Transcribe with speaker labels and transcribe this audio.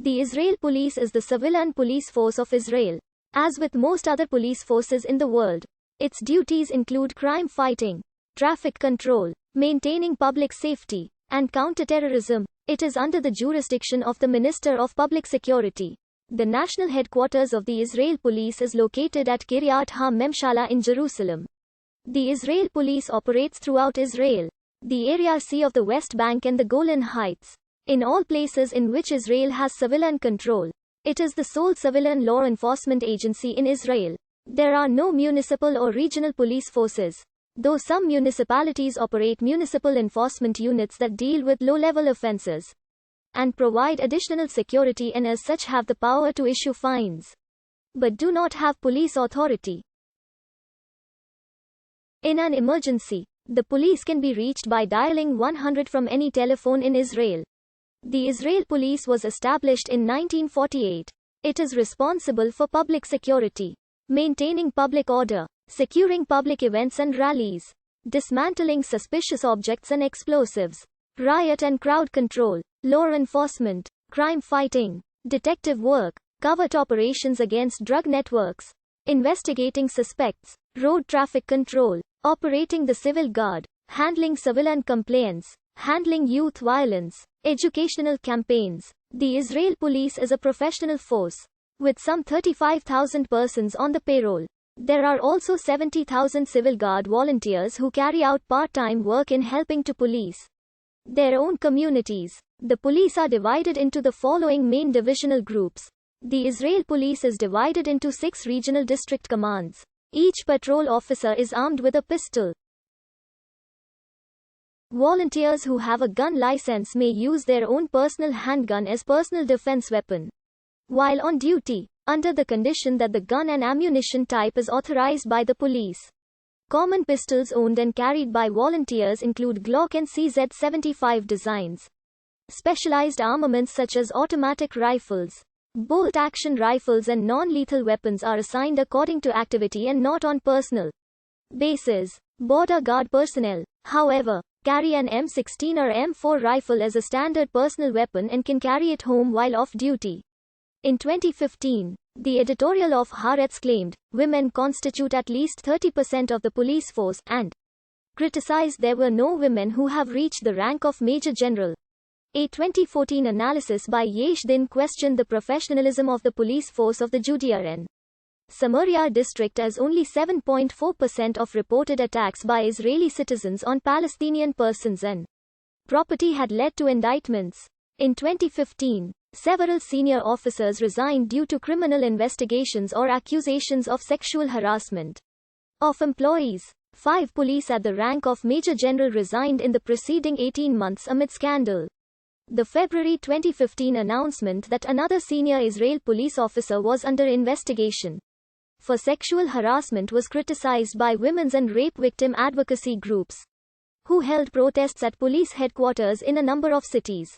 Speaker 1: The Israel Police is the civilian police force of Israel. As with most other police forces in the world, its duties include crime fighting, traffic control, maintaining public safety, and counterterrorism. It is under the jurisdiction of the Minister of Public Security. The national headquarters of the Israel Police is located at Kiryat HaMemshala in Jerusalem. The Israel Police operates throughout Israel, the Area C of the West Bank and the Golan Heights. In all places in which Israel has civilian control, it is the sole civilian law enforcement agency in Israel. There are no municipal or regional police forces, though some municipalities operate municipal enforcement units that deal with low-level offenses and provide additional security and as such have the power to issue fines, but do not have police authority. In an emergency, the police can be reached by dialing 100 from any telephone in Israel. The Israel Police was established in 1948. It is responsible for public security, maintaining public order, securing public events and rallies, dismantling suspicious objects and explosives, riot and crowd control, law enforcement, crime fighting, detective work, covert operations against drug networks, investigating suspects, road traffic control, operating the civil guard, handling civilian complaints, handling youth violence, educational campaigns. The Israel Police is a professional force, with some 35,000 persons on the payroll. There are also 70,000 civil guard volunteers who carry out part-time work in helping to police their own communities. The police are divided into the following main divisional groups. The Israel Police is divided into 6 regional district commands. Each patrol officer is armed with a pistol. Volunteers who have a gun license may use their own personal handgun as personal defense weapon while on duty, under the condition that the gun and ammunition type is authorized by the police. Common pistols owned and carried by volunteers include Glock and CZ-75 designs. Specialized armaments such as automatic rifles, bolt-action rifles and non-lethal weapons are assigned according to activity and not on personal basis. Border Guard personnel, however, carry an M16 or M4 rifle as a standard personal weapon and can carry it home while off duty. In 2015, the editorial of Haaretz claimed, women constitute at least 30% of the police force, and criticized there were no women who have reached the rank of Major General. A 2014 analysis by Yesh Din questioned the professionalism of the police force of the Judea and Samaria district, as only 7.4% of reported attacks by Israeli citizens on Palestinian persons and property had led to indictments. In 2015, several senior officers resigned due to criminal investigations or accusations of sexual harassment of employees. 5 police at the rank of Major General resigned in the preceding 18 months amid scandal. The February 2015 announcement that another senior Israel police officer was under investigation for sexual harassment was criticized by women's and rape victim advocacy groups, who held protests at police headquarters in a number of cities.